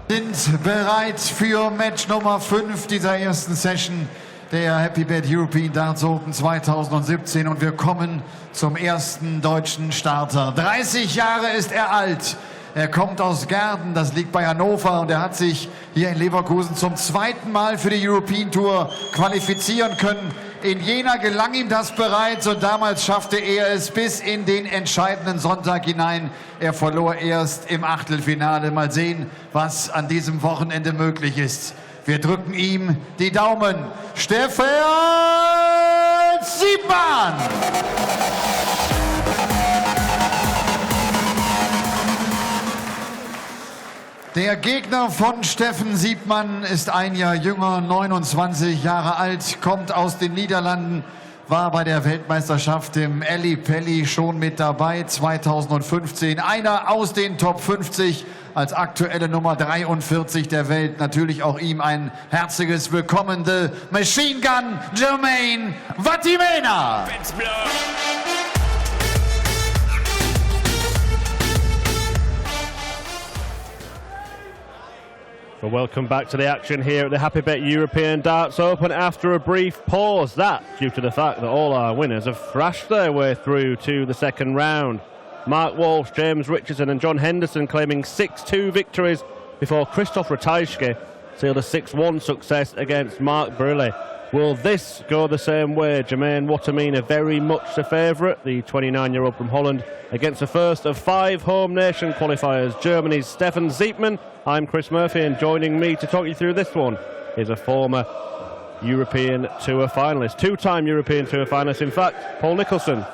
Sind bereit für Match Nummer 5 dieser ersten Session der Happy Bad European Darts Open 2017 und wir kommen zum ersten deutschen Starter. 30 Jahre ist er alt. Er kommt aus Gerden, das liegt bei Hannover, und er hat sich hier in Leverkusen zum zweiten Mal für die European Tour qualifizieren können. In Jena gelang ihm das bereits und damals schaffte er es bis in den entscheidenden Sonntag hinein. Er verlor erst im Achtelfinale. Mal sehen, was an diesem Wochenende möglich ist. Wir drücken ihm die Daumen. Stefan Siepmann! Der Gegner von Steffen Siepmann ist ein Jahr jünger, 29 Jahre alt, kommt aus den Niederlanden, war bei der Weltmeisterschaft im Ellipelli schon mit dabei, 2015. Einer aus den Top 50 als aktuelle Nummer 43 der Welt. Natürlich auch ihm ein herzliches Willkommen, the Machine Gun Jermaine Wattimena. Well, welcome back to the action here at the Happy Bet European Darts Open after a brief pause. That due to the fact that all our winners have thrashed their way through to the second round. Mark Walsh, James Richardson and John Henderson claiming 6-2 victories before Christoph Ratajski sealed a 6-1 success against Mark Briley. Will this go the same way? Jermaine Wattimena very much the favourite, the 29-year-old from Holland, against the first of 5 home nation qualifiers, Germany's Stefan Siepmann. I'm Chris Murphy, and joining me to talk you through this one is a former European Tour finalist, 2-time European Tour finalist, in fact, Paul Nicholson.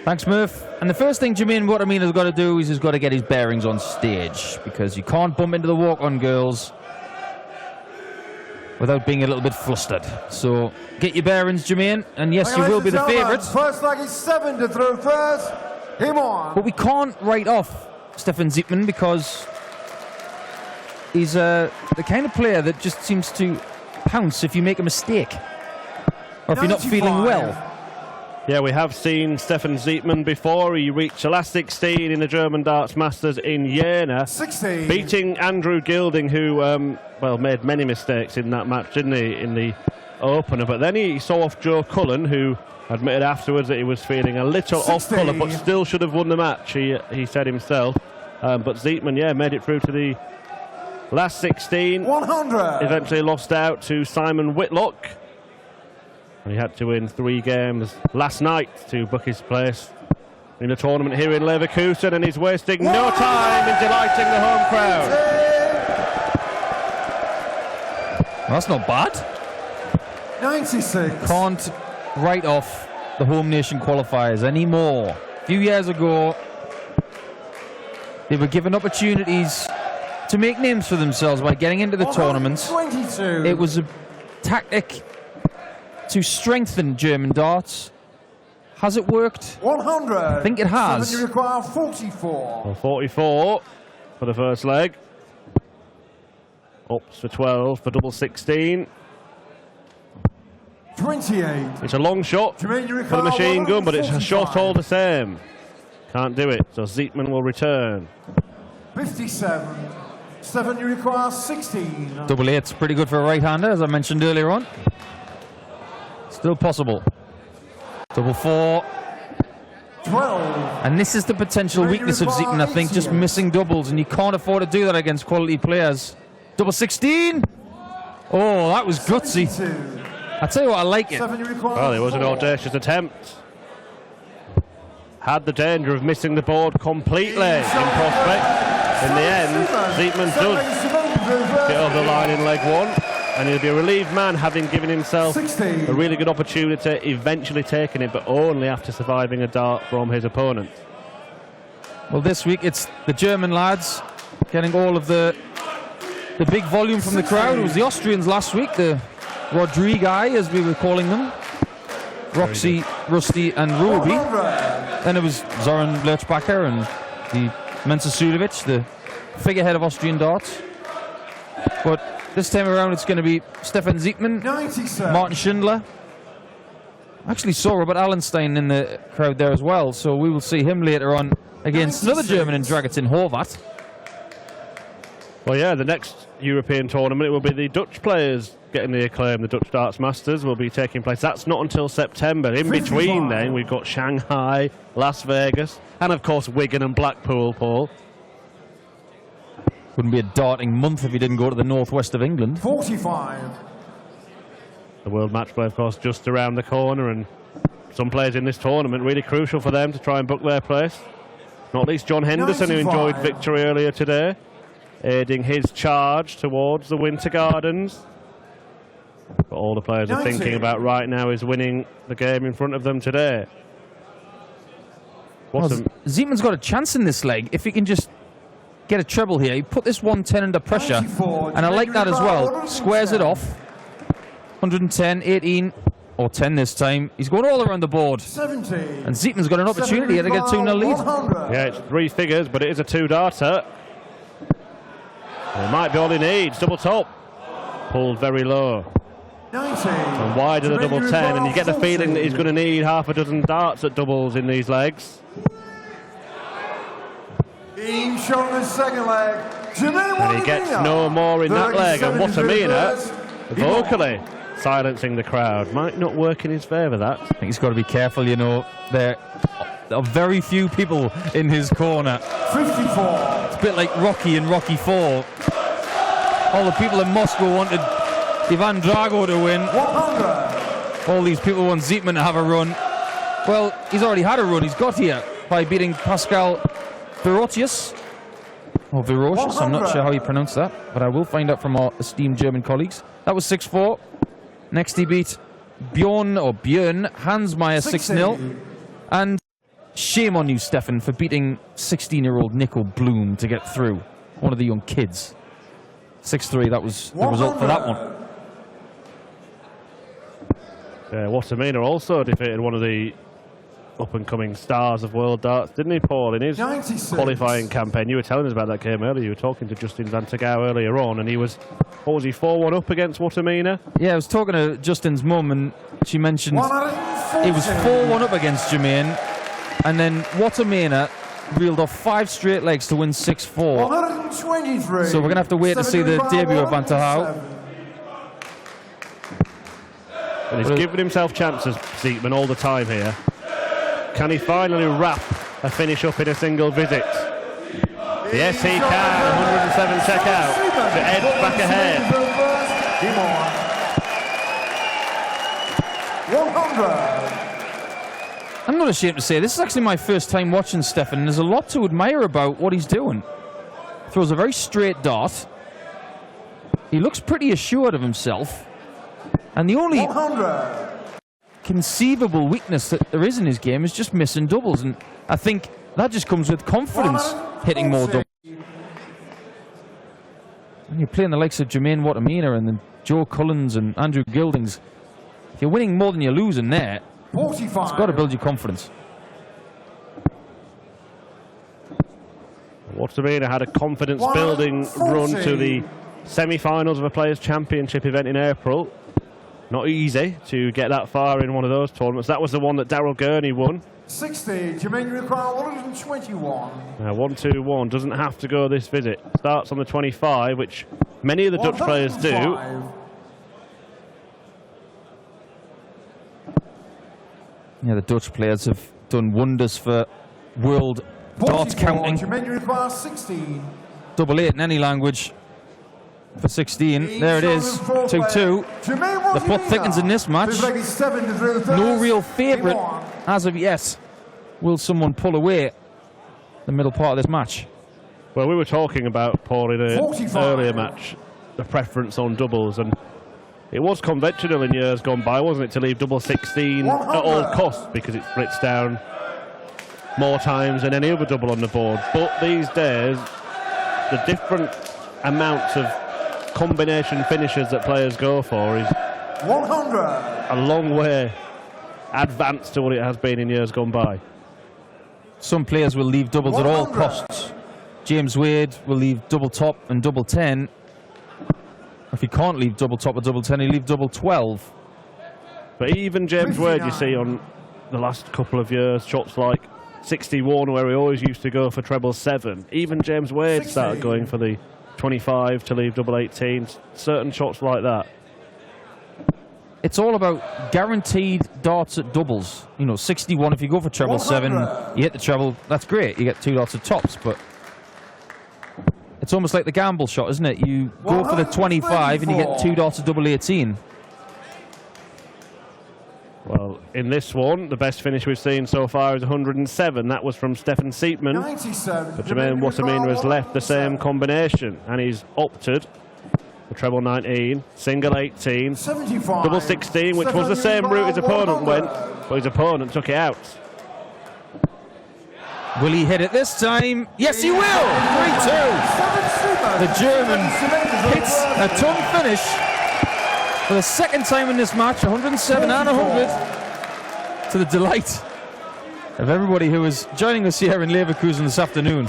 Thanks, Murph. And the first thing Jermaine Wattimena has got to do is he's got to get his bearings on stage, because you can't bump into the walk-on girls without being a little bit flustered. So get your bearings, Jermaine, and yes, you will be the favourite. First leg is 7 to throw first. Him on. But we can't write off Stefan Siepmann because he's the kind of player that just seems to pounce if you make a mistake or if you're not feeling well. Yeah, we have seen Stefan Siepmann before. He reached the last 16 in the German Darts Masters in Jena, 16. beating Andrew Gilding, who well, made many mistakes in that match, didn't he, in the opener. But then he saw off Joe Cullen, who admitted afterwards that he was feeling a little off colour, but still should have won the match, he said himself. But Siepmann, yeah, made it through to the last 16. 100. Eventually lost out to Simon Whitlock. And he had to win 3 games last night to book his place in the tournament here in Leverkusen, and he's wasting no time in delighting the home crowd. Well, that's not bad. 96. Can't write off the home nation qualifiers anymore. A few years ago, they were given opportunities to make names for themselves by getting into the tournaments. 22. It was a tactic to strengthen German darts. Has it worked? 100. I think it has. You require 44. Well, 44 for the first leg. Ups for 12 for double 16. 28. It's a long shot for the machine gun, but it's a shot all the same. Can't do it, so Siepmann will return. 57. 7, you require 16. Double 8's pretty good for a right-hander, as I mentioned earlier on. Still possible. Double 4. 12. And this is the potential weakness of Siepmann, I think, just missing doubles, and you can't afford to do that against quality players. Double 16. Oh, that was gutsy. 72. I tell you what, I like it. 7, you require Well, it was an 4. audacious attempt. Had the danger of missing the board completely in prospect. In the end, Siepmann does get over the line in leg 1, and he'll be a relieved man, having given himself a really good opportunity, eventually taking it, but only after surviving a dart from his opponent. Well, this week it's the German lads getting all of the big volume from the crowd. It was the Austrians last week, the Rodrigi, as we were calling them. Roxy, Rusty and Ruby. Then it was Zoran Lerchbacher and the Mensa Sudovic, the figurehead of Austrian darts. But this time around it's going to be Stefan Siepmann, 97. Martin Schindler. I actually saw Robert Allenstein in the crowd there as well, so we will see him later on against another German in Dragutin Horvat. Well, yeah, the next European tournament, it will be the Dutch players getting the acclaim. The Dutch Darts Masters will be taking place. That's not until September. In between then, we've got Shanghai, Las Vegas, and of course Wigan and Blackpool, Paul. Wouldn't be a darting month if he didn't go to the northwest of England. 45. The World Match Play, of course, just around the corner, and some players in this tournament, really crucial for them to try and book their place. Not least John Henderson, 95. Who enjoyed victory earlier today, aiding his charge towards the Winter Gardens. But all the players are thinking about right now is winning the game in front of them today. Siepmann's got a chance in this leg if he can just get a treble here. He put this 110 under pressure, and I like that as well. Squares it off. 110, 18, or 10 this time. He's going all around the board. 70. And Siepmann's got an opportunity here to get a 2-0 lead. Yeah, it's 3 figures, but it is a 2-darter. It might be all he needs. Double top. Pulled very low. 90. And wide of the double 10, and you get the feeling that he's going to need half a dozen darts at doubles in these legs. Ian showing his second leg. And he gets no more in that leg, and Wattimena vocally silencing the crowd. Might not work in his favour, that. I think he's got to be careful, you know. There are very few people in his corner. 54. It's a bit like Rocky in Rocky 4. All the people in Moscow wanted Ivan Drago to win. 100. All these people want Siepmann to have a run. Well, he's already had a run. He's got here by beating Pascal Virotius. Or Virocious, I'm not sure how you pronounce that, but I will find out from our esteemed German colleagues. That was 6-4. Next he beat Bjorn Hansmeyer 6-0. And shame on you, Stefan, for beating 16-year-old Nico Bloom to get through. One of the young kids. 6-3, that was the result for that one. Wattimena also defeated one of the up-and-coming stars of world darts, didn't he, Paul, in his 96. qualifying campaign? You were telling us about that game earlier. You were talking to Justin Van Tegau earlier on, and he was, what was he, 4-1 up against Wattimena? Yeah, I was talking to Justin's mum, and she mentioned he was 4-1 up against Jermaine, and then Wattimena reeled off 5 straight legs to win 6-4. 123. So we're going to have to wait to see the debut of Van Tegau. And he's given himself chances, Siepmann, all the time here. Can he finally wrap a finish up in a single visit? Yes, he can. 107 check out to edge back ahead. 100. I'm not ashamed to say this is actually my first time watching Stefan, and there's a lot to admire about what he's doing. Throws a very straight dart. He looks pretty assured of himself. And the only 100. conceivable weakness that there is in his game is just missing doubles, and I think that just comes with confidence, hitting more doubles. When you're playing the likes of Jermaine Wattimena and then Joe Cullens and Andrew Gildings, if you're winning more than you're losing there, 45. It's got to build your confidence. Wattimena had a confidence-building run to the semi-finals of a Players' Championship event in April. Not easy to get that far in one of those tournaments. That was the one that Daryl Gurney won. 60, Jermaine require 121. 1-2-1, doesn't have to go this visit. Starts on the 25, which many of the Dutch players do. Yeah, the Dutch players have done wonders for world dart counting. Jermaine require 16. Double 8 in any language. For 16, there it is, 2-2. The plot thickens in this match. No real favourite as of yet. Will someone pull away the middle part of this match? Well, we were talking about, Paul, in an earlier match, the preference on doubles, and it was conventional in years gone by, wasn't it, to leave double 16 at all costs, because it splits down more times than any other double on the board. But these days, the different amounts of combination finishes that players go for is 100. a long way advanced to what it has been in years gone by. Some players will leave doubles 100. At all costs. James Wade will leave double top and double 10. If he can't leave double top or double 10, he'll leave double 12. But even James Wade, you see on the last couple of years, shots like 61, where he always used to go for treble 7. Even James Wade 60. started going for the 25 to leave double 18. Certain shots like that. It's all about guaranteed darts at doubles. You know, 61, if you go for treble 7, you hit the treble, that's great. You get 2 darts at tops, but it's almost like the gamble shot, isn't it? You go for the 25 and you get 2 darts at double 18. Well, in this one, the best finish we've seen so far is 107. That was from Stefan Siepmann. 97. But Jermaine Wattimena has left the same combination, and he's opted for treble 19, single 18, 75. double 16, which was the same route his opponent went, but his opponent took it out. Will he hit it this time? Yes, he will! 3-2. The German hits a tongue finish for the second time in this match, 107 and 100, to the delight of everybody who is joining us here in Leverkusen this afternoon.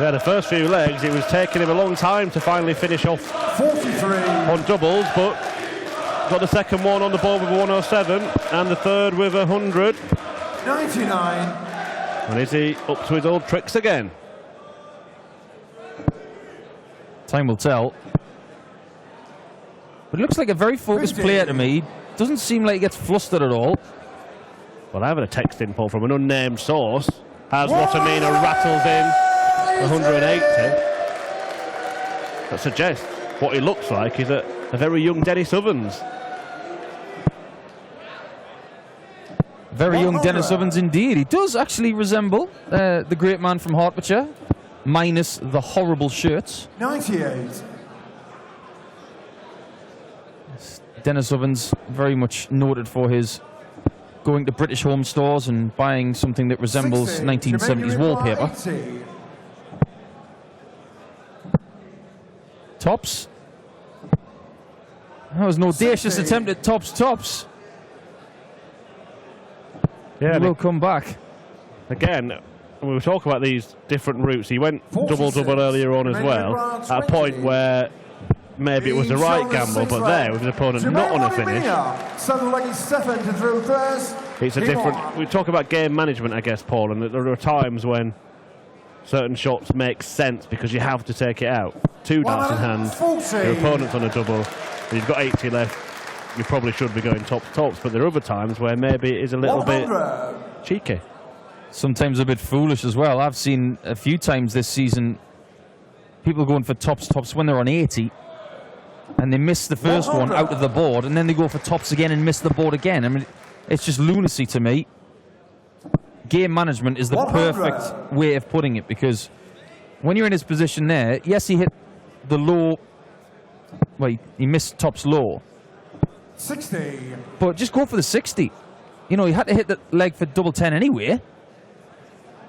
Yeah, the first few legs, it was taking him a long time to finally finish off 43 on doubles, but got the second one on the board with a 107 and the third with 100. 99. And is he up to his old tricks again? Time will tell. But it looks like a very focused player to me. Doesn't seem like he gets flustered at all. Well, I have a text in, Paul, from an unnamed source. As Wattimena rattles in 180. That suggests what he looks like is a very young Dennis Ovens. Very young Dennis Ovens indeed. He does actually resemble the great man from Hertfordshire, minus the horrible shirts. 98. Dennis Ovens, very much noted for his going to British home stores and buying something that resembles 60. 1970s wallpaper. 80. Tops. That was an audacious 60. attempt at tops. Yeah, He will come back. again, when we talk about these different routes, he went 46. double earlier on as well, at a point where maybe it was the right gamble, but there, with his opponent not on a finish, it's a different... We talk about game management, I guess, Paul, and there are times when certain shots make sense because you have to take it out. 2 darts in hand, your opponent's on a double, and you've got 80 left, you probably should be going tops, but there are other times where maybe it is a little bit cheeky. Sometimes a bit foolish as well. I've seen a few times this season people going for tops when they're on 80, and they miss the first one out of the board, and then they go for tops again and miss the board again. I mean, it's just lunacy to me. Game management is the perfect way of putting it, because when you're in his position there, yes, he hit the low, well, he missed tops low. 60. But just go for the 60. You know, he had to hit the leg for double 10 anyway.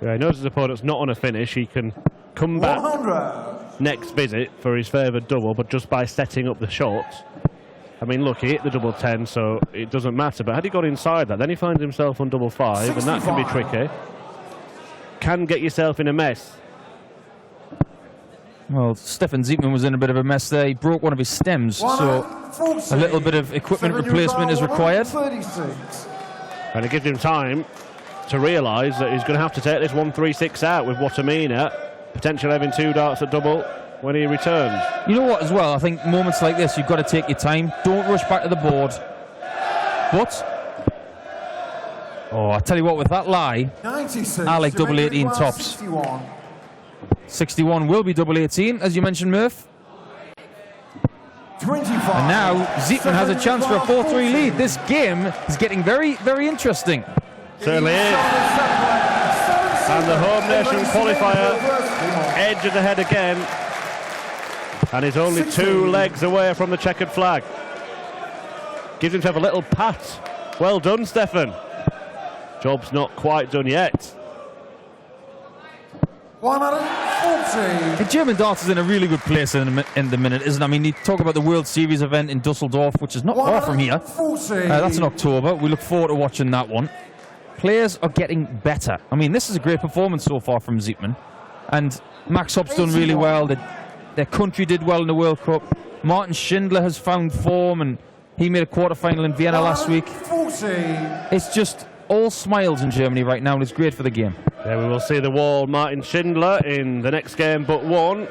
Yeah, he knows his opponent's not on a finish, he can come back 100. next visit for his favoured double, but just by setting up the shots. I mean, look, he hit the double 10, so it doesn't matter, but had he got inside that, then he finds himself on double 5, and that can be tricky. Can get yourself in a mess. Well, Stefan Siepmann was in a bit of a mess there. He broke one of his stems, so a little bit of equipment replacement is required. 36. And it gives him time to realise that he's going to have to take this 136 out with Wattimena, potentially having 2 darts at double when he returns. You know what, as well, I think moments like this, you've got to take your time. Don't rush back to the board. But, oh, I tell you what, with that lie, 96. I like double 18 tops. 61. 61 will be double 18, as you mentioned, Murph. 25. And now Siepmann has a chance for a 4-3 lead. This game is getting very, very interesting. Certainly is. And the home nation qualifier edges ahead again. And he's only 2 legs away from the checkered flag. Gives himself a little pat. Well done, Stefan. Job's not quite done yet. 140. The German darts is in a really good place in the minute, isn't it? I mean, you talk about the World Series event in Dusseldorf, which is not far from here. 140. That's in October. We look forward to watching that one. Players are getting better. I mean, this is a great performance so far from Siepmann. And Max Hopp's done really well. Their country did well in the World Cup. Martin Schindler has found form, and he made a quarter-final in Vienna last week. 140. It's just all smiles in Germany right now, and it's great for the game. There we will see the wall, Martin Schindler, in the next game but one.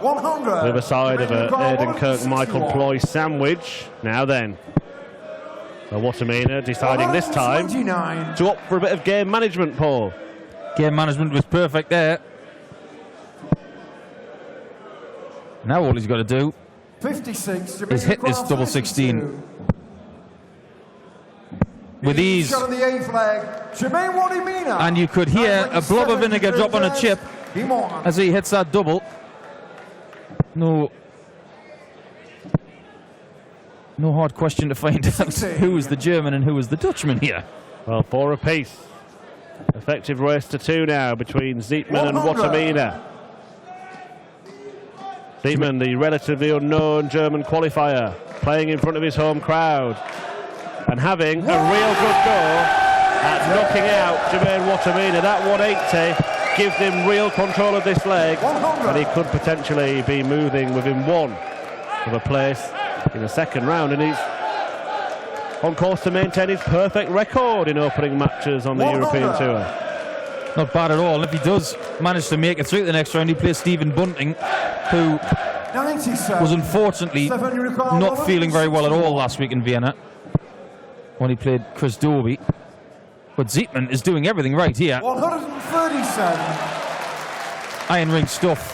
100. The other side of a Jamaican Aidan Kirk Michael 161. Ploy sandwich. Now then. So Wattimena deciding this time 129. to opt for a bit of game management, Paul. Game management was perfect there. Now all he's got to do 56. is hit this double 16. With ease. Shot on the 8th leg. Jermaine Wattimena. And you could hear a blob of vinegar drop on a chip as he hits that double. No hard question to find out who was the German and who was the Dutchman here. Well, 4 apiece. Effective race to 2 now between Siepmann and 100. Wattimena. Siepmann, the relatively unknown German qualifier, playing in front of his home crowd and having a real good go at knocking out Jermaine Wattimena. That 180 gives him real control of this leg, 100. and he could potentially be moving within 1 of a place in the second round, and he's on course to maintain his perfect record in opening matches on the 100. European Tour. Not bad at all. If he does manage to make it through the next round, he plays Stephen Bunting, who 97. was unfortunately not feeling very well at all last week in Vienna when he played Chris Doby. But Siepmann is doing everything right here. 137. Iron ring stuff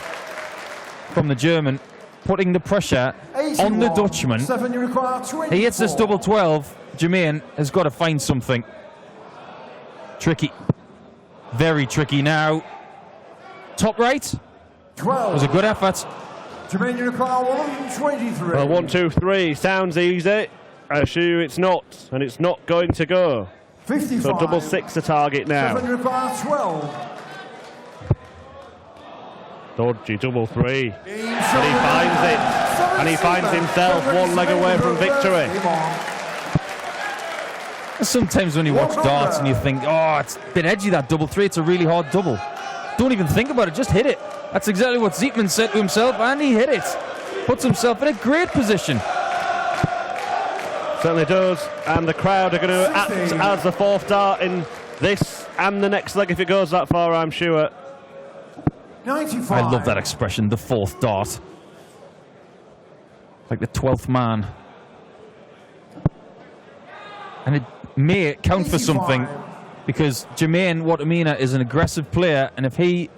from the German, putting the pressure on the 81. Dutchman. 7, you require 24. He hits this double 12. Jermaine has got to find something. Tricky. Very tricky now. Top right 12. was a good effort. Jermaine, you require 123. Well, 1, 2, 3 sounds easy. I assure you it's not, and it's not going to go. 55. So double 6 to target 7, now. you require 12. Dodgy double 3. And he finds it. And he finds himself 1 leg away from victory. Sometimes when you watch darts and you think, oh, it's a bit edgy, that double 3, it's a really hard double. Don't even think about it, just hit it. That's exactly what Siepmann said to himself, and he hit it. Puts himself in a great position. Certainly does. And the crowd are going to act as the 4th dart in this and the next leg if it goes that far, I'm sure. 95. I love that expression, the 4th dart. Like the 12th man. And it may count for something, because Jermaine Wattimena is an aggressive player, and if he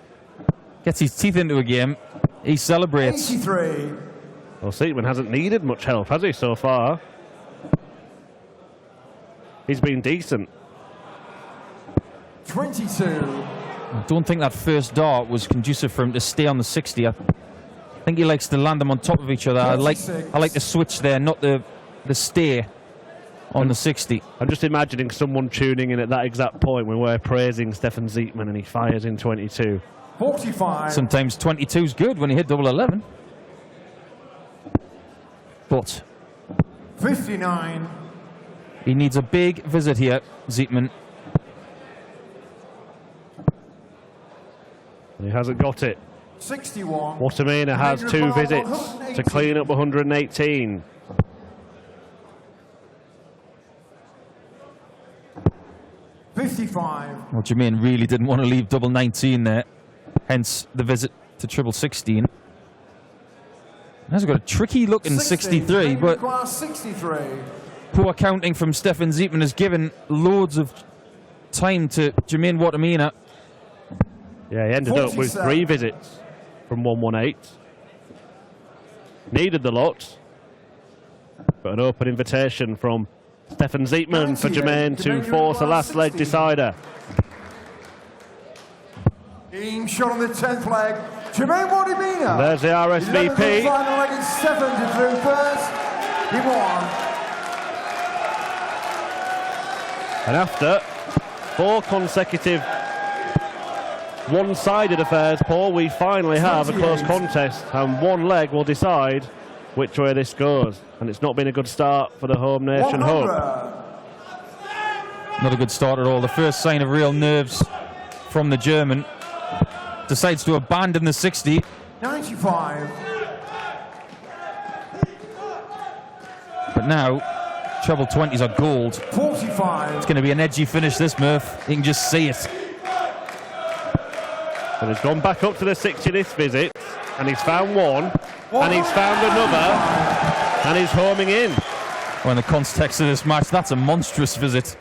gets his teeth into a game, he celebrates. 83. Well, Siepmann hasn't needed much help, has he, so far? He's been decent. 22. I don't think that first dart was conducive for him to stay on the 60. I think he likes to land them on top of each other. I like the switch there, not the stay on the 60. I'm just imagining someone tuning in at that exact point when we're praising Stefan Siepmann and he fires in 22. 45. Sometimes 22 is good when you hit double 11. But 59. he needs a big visit here, Siepmann. And he hasn't got it. 61. Wattimena has 2 visits to clean up 118. Well, Jermaine really didn't want to leave double 19 there, hence the visit to triple 16. Has got a tricky look in 63, but 63. poor counting from Stefan Siepmann has given loads of time to Jermaine Wattimena. Yeah, he ended up with 3 visits from 118. Needed the lot, but an open invitation from Stefan Siepmann for Jermaine to force a last leg decider. Team shot on the 10th leg. Jermaine Wattimena. And there's the RSVP. Final leg is 7 to through first. He won. And after 4 consecutive one-sided affairs, Paul, we finally have a close contest, and 1 leg will decide which way this goes. And it's not been a good start for the home nation home. Not a good start at all. The first sign of real nerves from the German. Decides to abandon the 60. 95. But now, treble 20s are gold. 45. It's going to be an edgy finish, this, Murph. You can just see it. And he's gone back up to the 60 this visit, and he's found one, and he's found another, and he's homing in. Well, in the context of this match, that's a monstrous visit.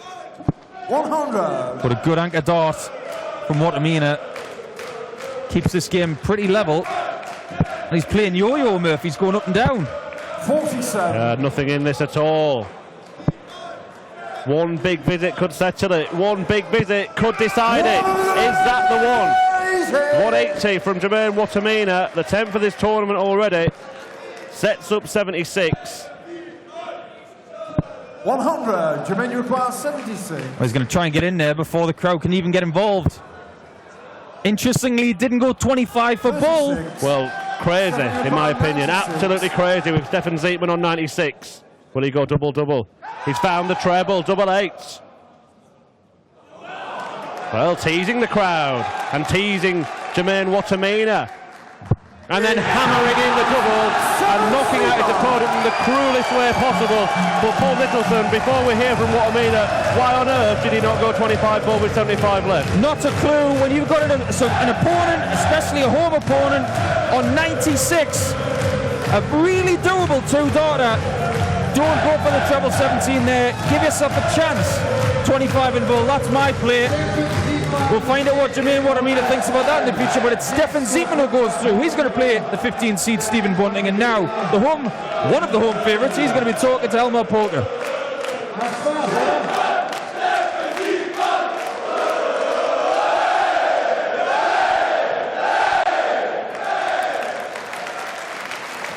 100. But a good anchor dart from Wattimena keeps this game pretty level. And he's playing yo-yo, Murphy. He's going up and down. 47. Nothing in this at all. One big visit could settle it. One big visit could decide it. Is that the one? 180 from Jermaine Wattimena, the 10th of this tournament already. Sets up 76. 100. Jermaine requires 76. Well, he's going to try and get in there before the crowd can even get involved. Interestingly, he didn't go 25 for Bull. Well, crazy, in my opinion. Absolutely crazy with Stefan Siepmann on 96. Will he go double-double? He's found the treble, double eights. Well, teasing the crowd and teasing Jermaine Wattimena. And then hammering in the double and knocking out his opponent in the cruelest way possible. But Paul Nicholson, before we hear from Wattimena, why on earth did he not go 25 ball with 75 left? Not a clue. When you've got an opponent, especially a home opponent, on 96, a really doable two-darter. Don't go for the treble 17 there. Give yourself a chance. 25 in bull. That's my play. We'll find out what Jermaine Wattimena thinks about that in the future, but it's Stefan Siepmann who goes through. He's going to play the 15 seed Stephen Bunting, and now one of the home favourites, he's going to be talking to Elmar Polka.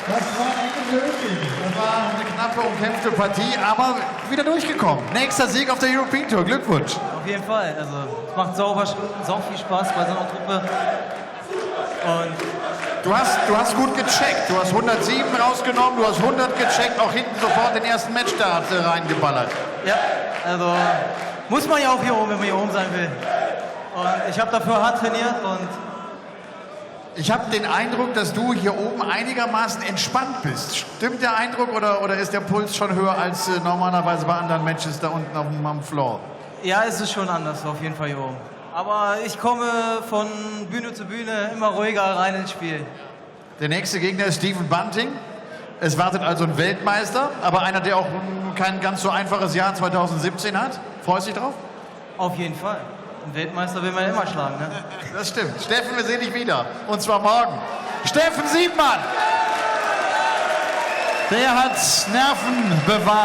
Das war eine knappe, umkämpfte Partie, aber wieder durchgekommen. Nächster Sieg auf der European Tour. Glückwunsch. Auf jeden Fall. Also es macht sau viel Spaß bei so einer Truppe. Und Du hast gut gecheckt. Du hast 107 rausgenommen, du hast 100 gecheckt, auch hinten sofort den ersten Matchstart reingeballert. ja, also muss man ja auch hier oben, wenn man hier oben sein will. Und ich habe dafür hart trainiert und Ich habe den Eindruck, dass du hier oben einigermaßen entspannt bist. Stimmt der Eindruck oder ist der Puls schon höher als normalerweise bei anderen Matches da unten am Floor? ja, es ist schon anders auf jeden Fall hier oben. Aber ich komme von Bühne zu Bühne immer ruhiger rein ins Spiel. Der nächste Gegner ist Stephen Bunting. Es wartet also ein Weltmeister, aber einer, der auch kein ganz so einfaches Jahr 2017 hat. Freust du dich drauf? Auf jeden Fall. Einen Weltmeister will man ja immer schlagen, ne? Das stimmt. Steffen, wir sehen dich wieder. Und zwar morgen. Steffen Siepmann! Der hat Nerven bewahrt.